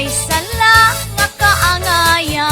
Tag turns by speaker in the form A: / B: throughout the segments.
A: waray sala nga kaangaya.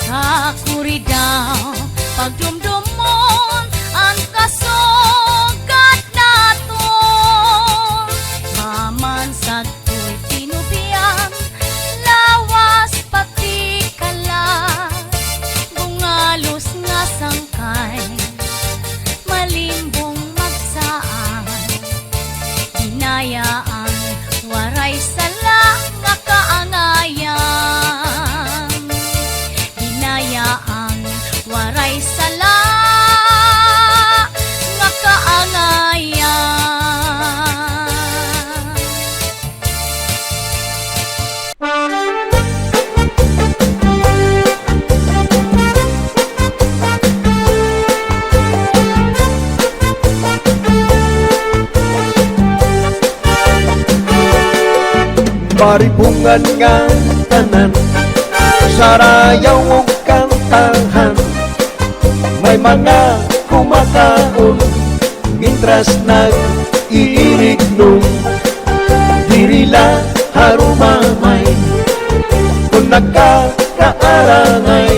A: Kakuri daw pagdumdumon ang kasugat naton. Maman sa tuy tinubian, lawas pati kalat. Bungalos nga sangkay, malimbong magsaan. Hinayaan waray sala nga kaangayan. Ang waray sala nga kaangayan.
B: Maribungan nga tanan, sarayaw o kantahan. May mga kumakaon, mintras nag-iirig nung dirila harumamay. Kung nagkakaarangay,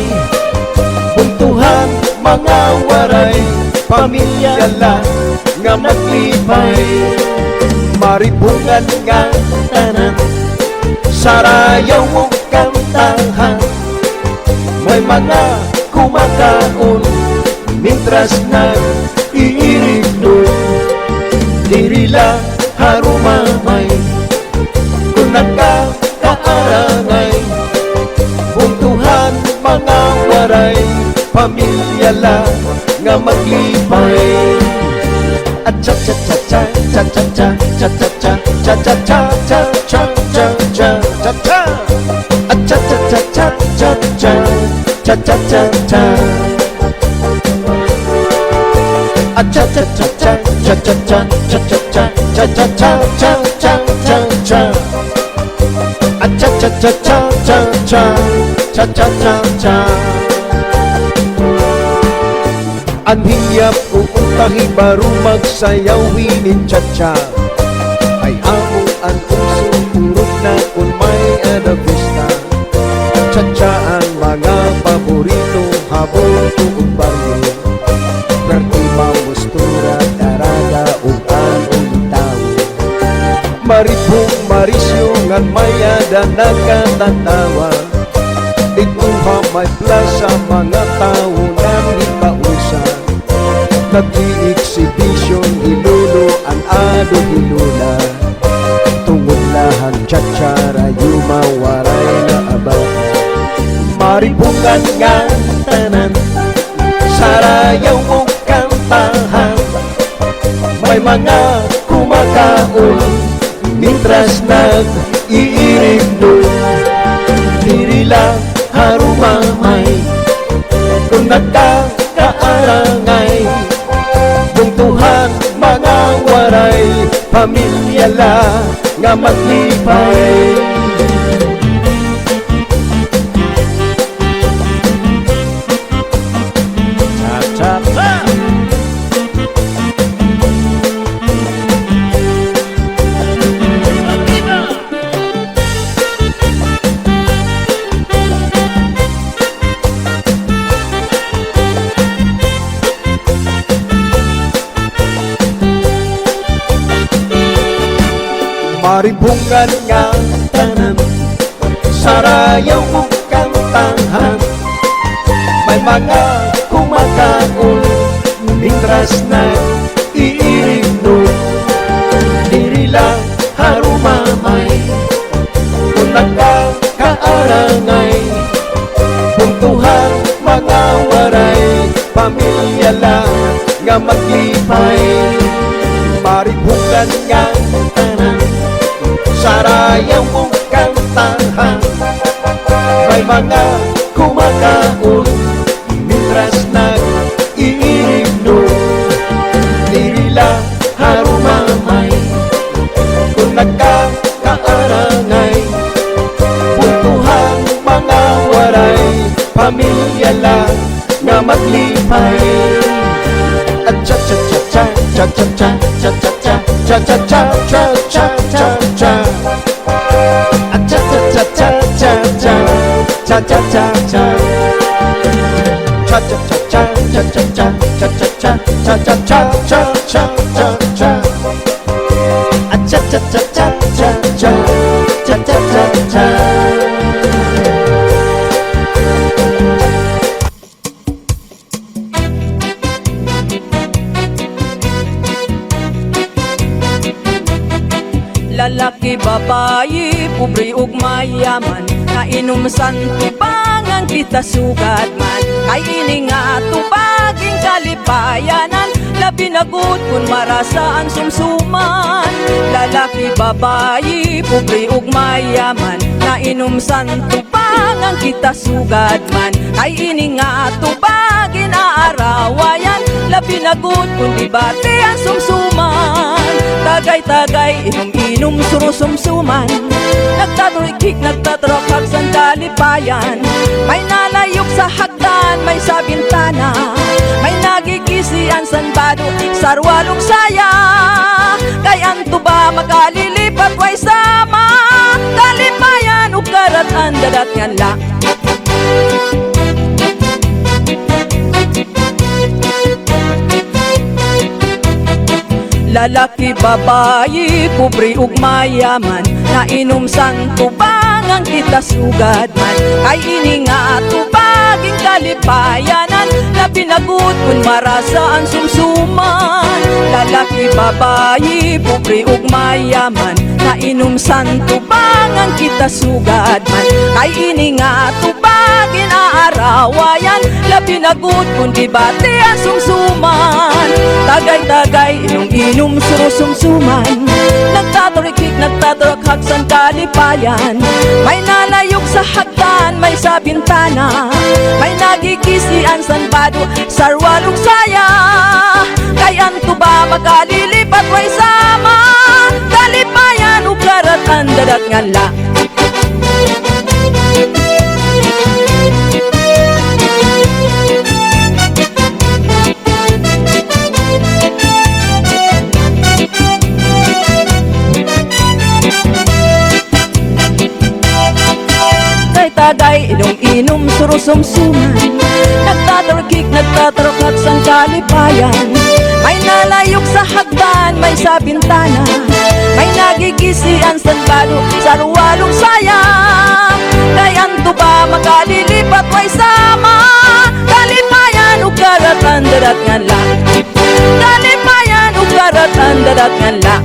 B: buntuhan mga waray, pamilya lang nga maglipay. Maribungan nga tanan, sarayaw o kantahan. May mga kumakaon, mintras nag-iirig nun, dirila harumamay. Kung nagkakaarangay, buntuhan mga waray, pamilya lang nga maglipay. At cha-cha-cha-cha, cha-cha-cha, cha-cha-cha, cha-cha-cha, cha-cha, cha-cha, cha-cha. At cha-cha-cha-cha, cha-cha, cha-cha-cha-cha. At cha-cha-cha-cha, cha-cha-cha, cha-cha-cha, cha-cha-cha, cha-cha, cha-cha. At cha-cha-cha-cha, cha-cha, cha-cha-cha-cha. Anhiyap uuntahi baru magsayaw hinin cha-cha. Ay amo ang puso urot na kung may adabista. Cha-cha ang mga paborito habol tuong baryo. Pertiba, mustura, daraga, upan, ulitaw. Maribong, marisyo, ngan maya dan nakatatawa. Ituha may plaza mga tao nang ipausa. Nag-i-exhibition, ilulo ang ado ilula. Tungod lahan cha-cha, yuma, waray na abang. Maribungan nga tanan, sarayaw o kantahan. May mga kumakaon, mintras nag-iirig nun, dirila harumamay. Kung nagkakaarangay, buntuhan mga waray, pamilya lang nga maglipay. Maribungan nga tanan, sarayaw o kantahan. May mga kumakaon, mintras nag-iirig nun, dirila harumamay. Kung nagkakaarangay, buntuhan mga waray, pamilya lang nga maglipay. Maribungan nga tanan, sarayaw o kantahan. mga kumakaon Mintras nag-iinom Dirila harumamay Kung nagkakaarangay Puntuhang mga waray Pamilya lang nga maglipay At cha-cha-cha-cha Cha-cha-cha Cha-cha-cha Cha-cha-cha Cha-cha-cha Cha At cha-cha-cha-cha-cha Cha-cha-cha-cha Cha-cha-cha-cha Cha-cha-cha Cha-cha-cha Cha-cha-cha Cha-cha-cha At cha-cha-cha-cha-cha Cha-cha-cha-cha
C: Lalaki, babayi, pobre ug mayaman Nainom san tubangan kita sugat man Kay ini nga tubaging kalipayanan Labi na gud kun marasaan sumsuman Lalaki, babayi, pobre ug mayaman Nainom san tubangan kita sugat man Kay ini nga tubagin aarawayan Labi na gud kun dibate ang sumsuman Tagay-tagay, inom-inom, surusumsuman Nagtaturikik, nagtatrokak sa kalipayan May nalayok sa hagdan, may sa bintana May nagigisian san bado, sarwalong saya Kay anto ba makalilipat, way sama Kalipayan, ukaratan, dadat nga la Lalaki, babayi, pobre ug mayaman Nainom sang tubangan kita sugad man Kay ini nga tubaging kalipayanan Labi na gud kun marasaan sumsuman Lalaki, babayi, pobre ug mayaman Nainom sang tubangan kita sugad man Kay ini nga tubagin aarawayan Labi na gud kun dibate ang sumsuman Tagay-tagay, inom-inom, surusumsuman Nagtaturikik, nagtaturok san kalipayan May nalayok sa hagdan, may sa bintana May nagigisian san bado, sarwalong saya Kay anto ba makalilipat, way sama Kalipayan, ukaratan, dadat nga la Tagay, inom-inom, surusumsuman Nagtaturkik, nagtaturokak sa kalipayan May nalayok sa hagdan, may sa bintana May nagigisian sa bado, sarwalong saya Kay anto ba makalilipat, way sama Kalipayan, ukaratan, dadat nga la Kalipayan, ukaratan, dadat nga la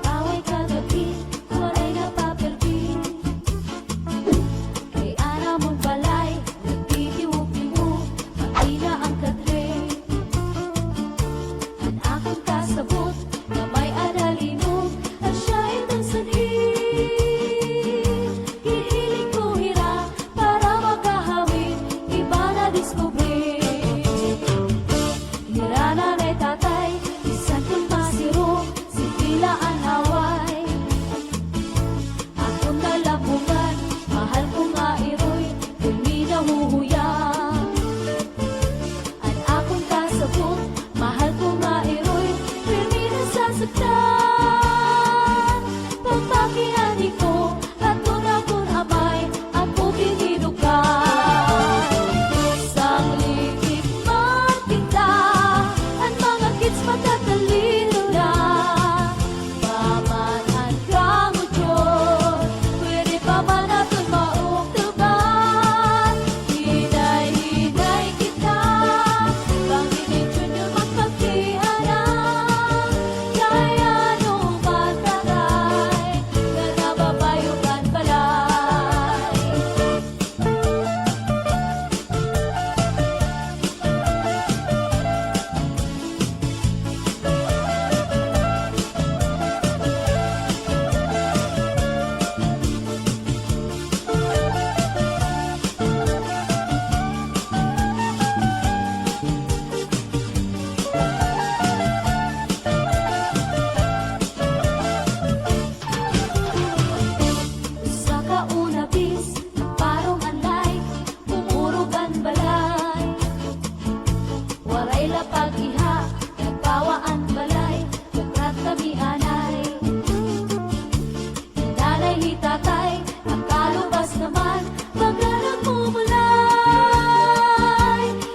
A: Away kagabi, walay na papelbi Kay ara mong Walay lapag iha, nagpawaan balay, Pagkat kami anay. Nanay hitatay, ang kalubas naman, Pagkarang mumulay.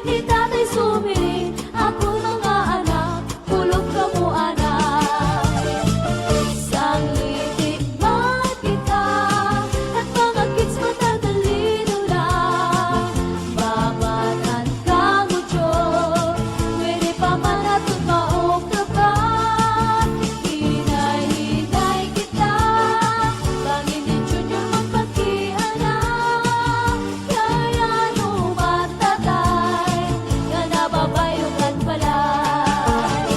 A: Hitatay sumiling, ako mga anak, Pulog ka mo anay. Isang litik makita, At mga kids matatalino lang. Babatan ka mo Diyos, Pwede pa man natin maog na ba? Hinay-hinay kita, Bangin ni Junior magpagkianak. Kaya numatatay, Nga nababayugan palay.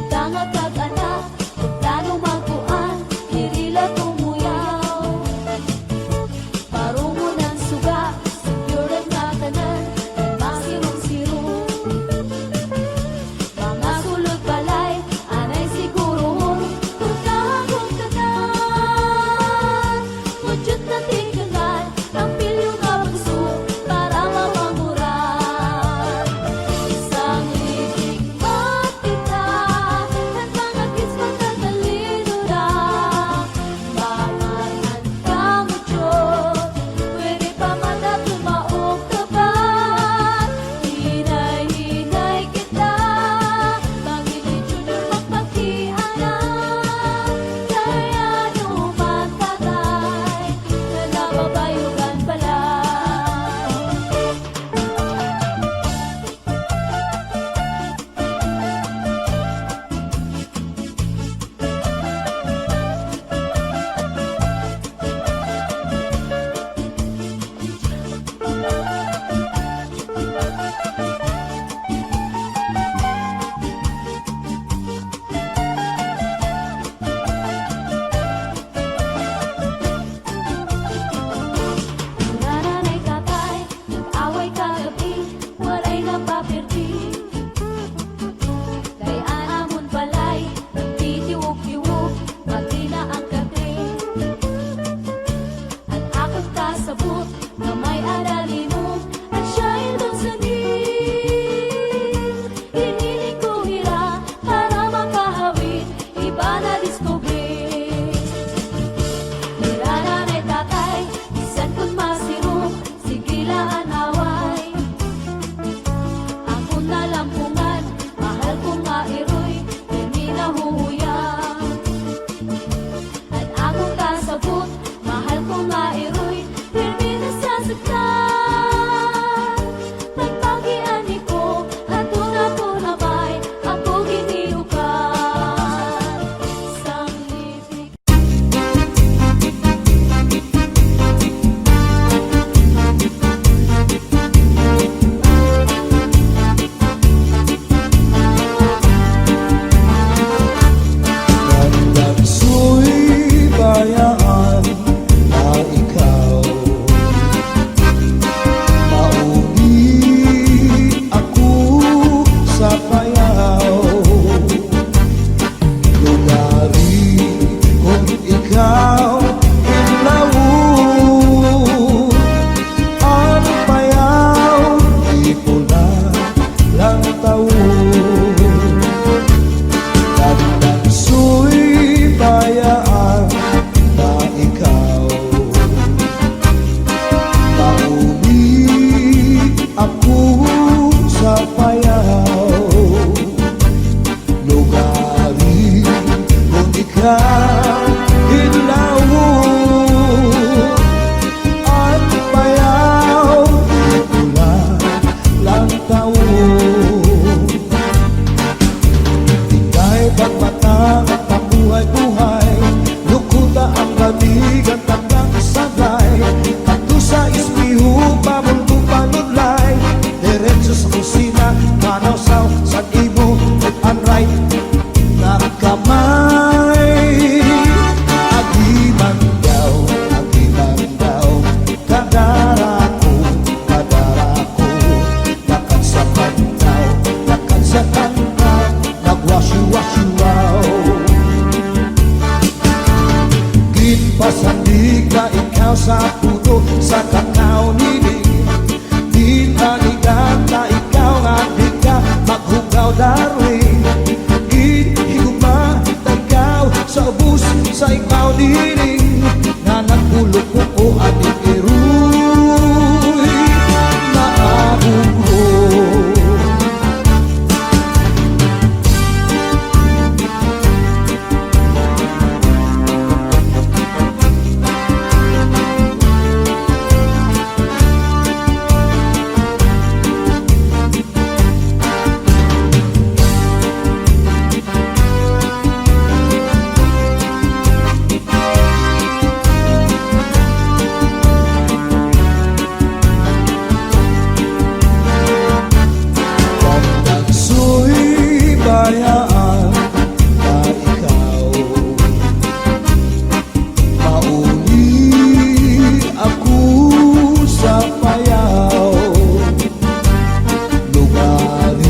A: Tanga kag-anak, plano magkuan, Nirila tumuyaw. Parungo ng suga, secure at natanan, Masirong-sirong. Mga sulod balay, anay siguro, Pagkahagong tanan. Mudyot na tinggalan, Ang pilyo nga bagso, Para mamanguran. Isang litik makita, At mga kids matatalino lang. Babayan ka mo Diyos, Pwede pa man natin maugtaban. Hinay-hinay kita, Bangin ni Junior magpagkianak. Kaya numatatay, Nga nababayugan palay. Nanay tatay, nag-away kagabi, walay napapirti. Dayaan amon balay, nagtitiwog-tiwog, pati na ang kate. At akong kasabot, na may aralino, at siya'y lunsanin. Hiniling ko hira, para makahawid, iba na discovery. Hira nanay tatay, isan ko't masiro, sigilaan away. Ako na lampungan, mahal ko nga iroy, hindi na huhuyang. At akong kasabot, mahal ko nga iroy, hindi na sasaktan. Pagpagiani ko, hatun ako na may, ako giniukan. Isang litik
B: Nagsu'y bayaan na ikaw. Mauli ako sa payaw. Lugari kung ikaw inlaw. Ang payaw, di pula lang taon. Nagsu'y bayaan na ikaw. Mauli ako sa payaw. Lugari kung ikaw inlaw. Ang payaw, di pula lang taon. Tingay pagmatang at pabuhay-buhay, Lukuta ang kaligan takang sabay. Pagto sa ismiho, pamulto panudlay. Diretso sa kusina, manaw-saw sa imo at anray na kamay. Agiman daw, kadara ko, Dakan sa pantaw, dakan sa tantaw, nagwasyo-wasyo-waw. Ginpasandig na ikaw sa puno, sa kakao nilig. Dinanigan na ikaw ang bigla,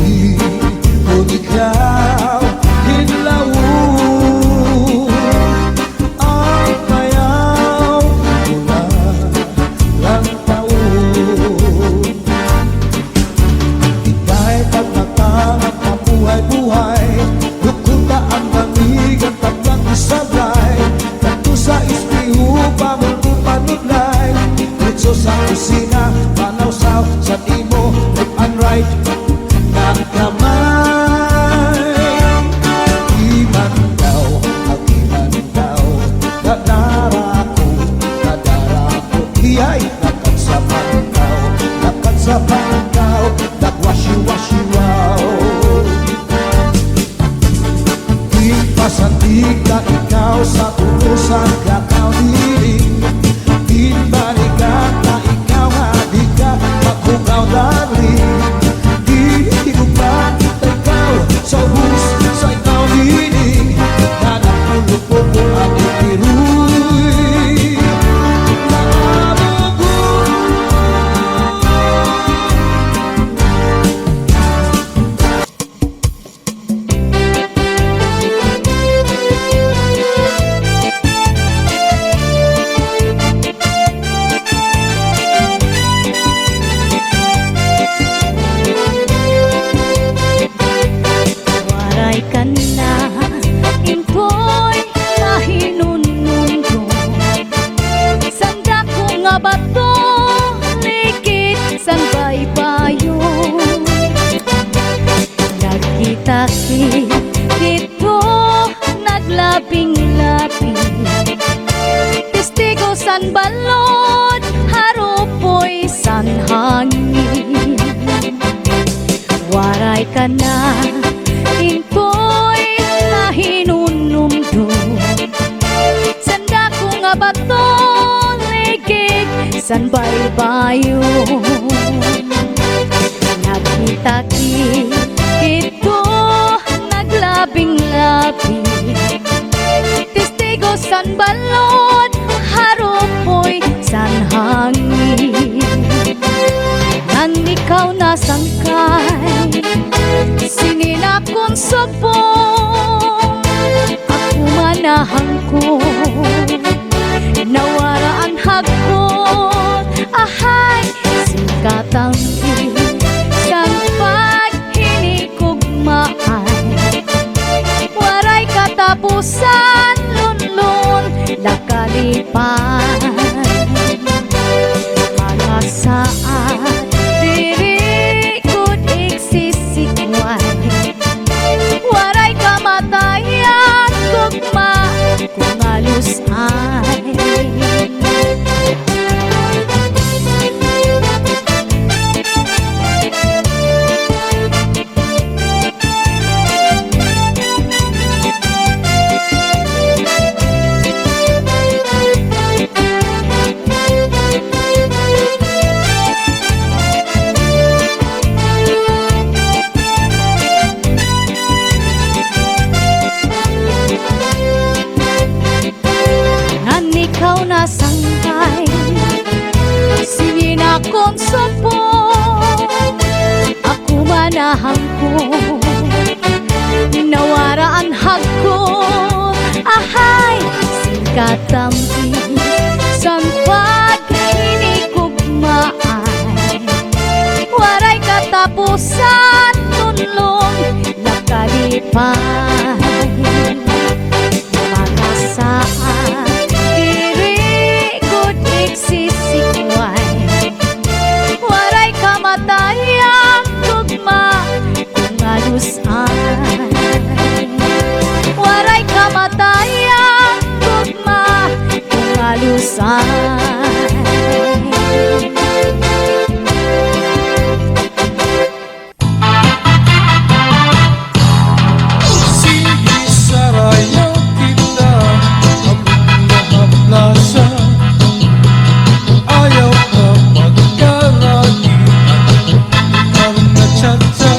B: di kung ikaw hinlaw ang mayaw mo na lang taon. Ika'y pagtatangak na buhay-buhay, lukuta ang lamig at tablang isabay, kanto sa ispiho, bawal kong panuglay, dito sa kusina, panawsaw sa timo, left and right, ng kamay. Iman daw, nadara ko, iya'y lakad sa pangaw, nagwasyo-wasyo-wow. Di pasandig na ikaw sa tulusan kakaw hiling, di balikat na ikaw hadig ka, magbukaw darling. Di ko pa ikaw sa ubus sa ikaw hiling, nanapulog po ko ang itiruy.
A: Waray ka na, impoy mahinunundo. Sanda ko nga ba to, likit san baybayo. Nagkita-kito, naglabing-labing, testigo san balod, harupoy san hangin. Waray ka na, impoy mahinunundo. Sanda ko nga ba to, ligid san baybayo. Nagkita-kito, naglabing-labing, testigo san balod, harupoy san hangin. Nang ikaw nasangkay, sinina kong subong, ako manahang ko, nawara ang hagkot, ahay, singkatang sang paghinikugmaan. Waray katapusan, lunlun, nakalipan. Para saan diri kud iksisikway, waray kamatayan, gugma kung alusay. Ngan ikaw nasangkay, sinina kong subong, ako manahang ko, nawara ang hagkot, ahay, singkatampi, san paghinikugmaan. Waray katapusan, tunlong, nakalipan. Para saan diri kud iksisikway, waray kamatayan, gugma kung alusay. Waray kamatayan, gugma kung alusay.
B: Sige sarayaw kita, habla-hablasa, ayaw ka magkaragian, ikaw na tiyatsa.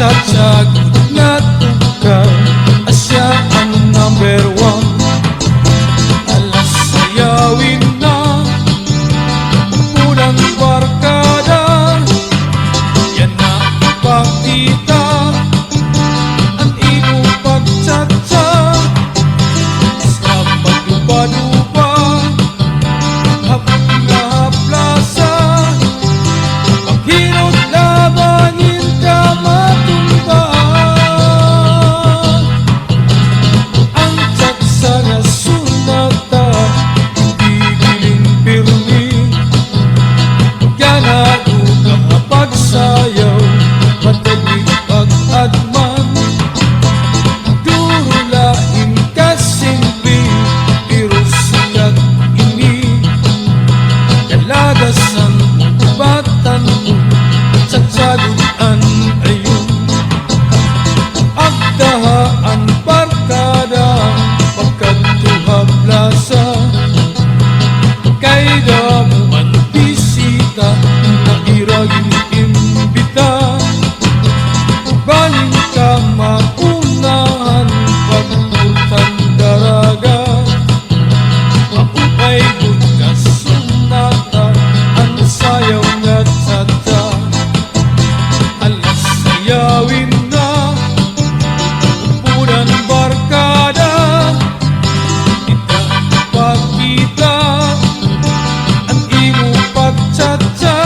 B: sa tiyagot nga tukaw, asya ang number one. Alas sayawin na unang barkada, yan na ipakita ang iyong pagtsatsa. Sa paglupa-lupa, hapag na haplasa, paghirot labanin ka matumba. Ang tsatsa na sumata, hindi giling pirmi, ganado ka pagsayaw, matagig pag-adman. Durulain ka simple, pero sigat ini, kalagasan batan mo, tsatsagutan ayun. Agdahaan barkada, pagkatuha plaza, kay damuan bisita, na iragin imbita. Baling ka maunahan, pagpultan daraga, maupay good ka sunata, ang sayaw nga tsatsa. Alas sayawin na unang barkada, kita ipakita ang iyong pagtsatsa.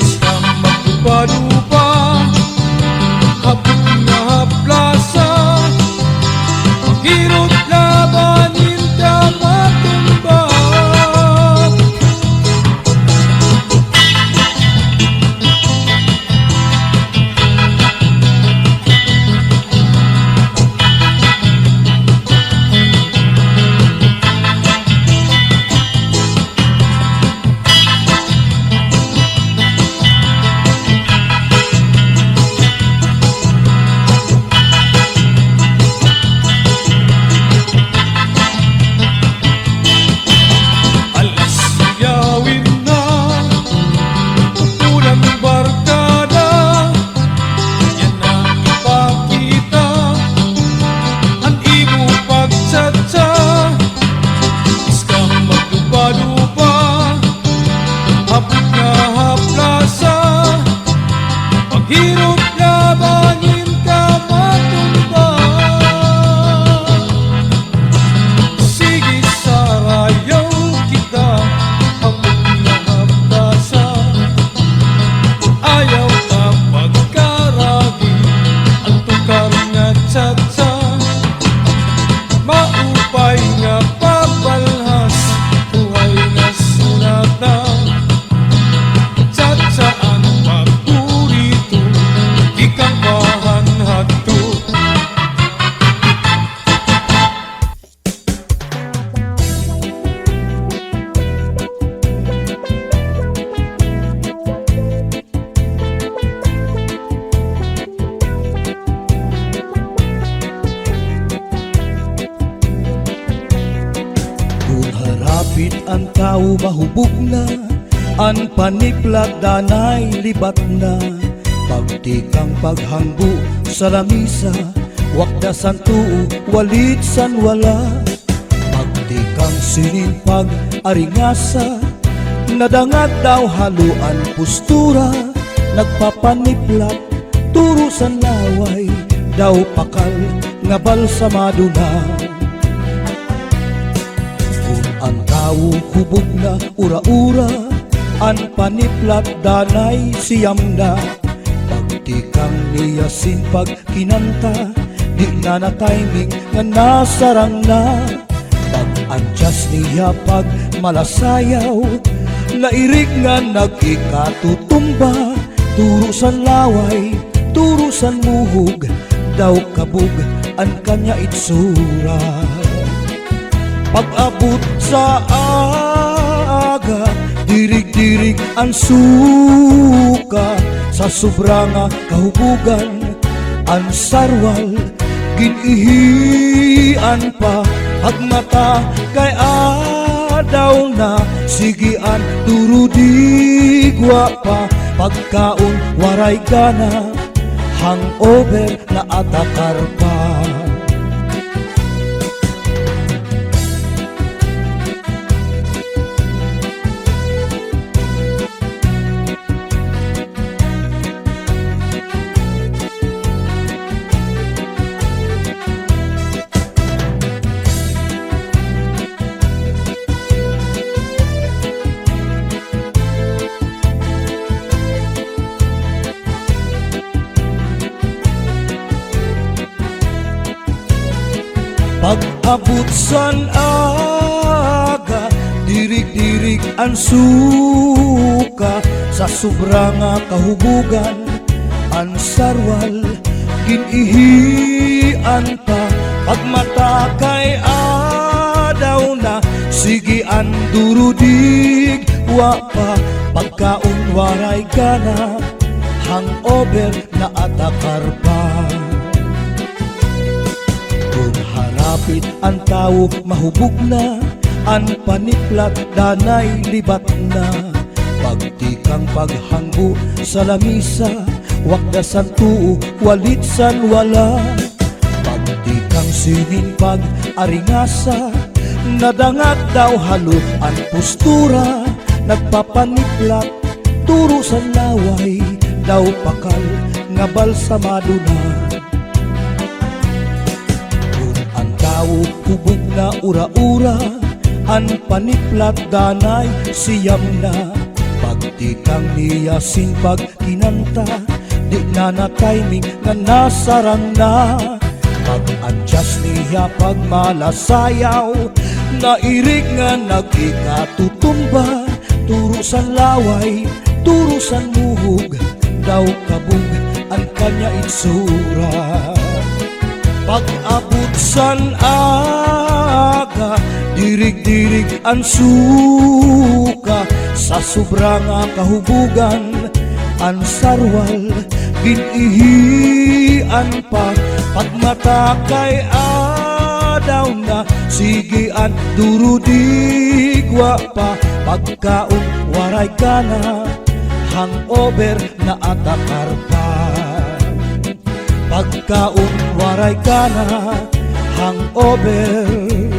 B: Sa maglupa-lupa, hapag na haplasa, paghirot labanin ka matumba. Alas sayawin na unang barkada, yan na ipakita ang iyong pagtsatsa. Iska maglupa-lupa, hapag na haplasa, paghirot labanin ka matumba. Sige sarayaw kita, hapag na haplasa, ayaw ka pagkaragi, ang tukar nga tsatsa. Maupay nga pabalhas, buhay nga sunata, tsatsa ang paborito, ikang pahanhato.
D: Kung harapit ang tao mahubog na, ang paniplat danay libat na. Pagtikang paghanggo sa lamisa, wakda san tuo walit san wala. Pagtikang sinin pag-aringasa, nadangat daw haluan postura. Nagpapaniplat turo san laway, daw pakal nga balsamado na. Ang tao hubog na ura-ura, ang paniplat danay siyam na. Pagtikang niya sinpag kinanta, di na na timing nga nasarang na. Pag-adjust niya pag malasayaw, nairig nga nag-ikatutumba. Turo san laway, turo san muhog, daw kabog ang kanya itsura. Pag-abot sa aga, dirig-dirig ang suka. Sa sobra nga kahubugan, ang sarwal ginihian pa. Pagmata kay adaw na, sigian turo digwa pa. Pagkaon waray gana, hangover na atakar pa. Pag-abot san aga, dirig-dirig ang suka, sa sobra nga kahubugan, ang sarwal, ginihian pa. Pagmata kay adaw na, sige ang durudig, wa pa. Pagkaon waray ka na, hangover na atakar pa. Harapit ang tao mahubog na, ang paniklat danay libat na. Pagtikang paghanggo sa lamisa, wakdasan tuo walit san wala. Pagtikang sinin pag-aringasa, nadangat daw halo ang postura. Nagpapaniklat turo sa laway, daw pakal nga balsamado na. Hubog na ura-ura, ang paniplat danay siyam na. Pagtikang niya sinpag kinanta, di na na timing nga nasarang na. Pag-adjust niya pagmalasayaw, nairig nga nag-ikatutumba. Turo sa laway, turo sa muhog, daw kabog ang kanya itsura. Pag-abot san aga, dirig-dirig ang suka, sa sobra nga kahubugan, ang sarwal, ginihian pa. Pagmata kay adaw na, sige ang durudig, wa pa. Pagkaon waray ka na, hangover na atakar pa. Pagkaon waray ka na, hangover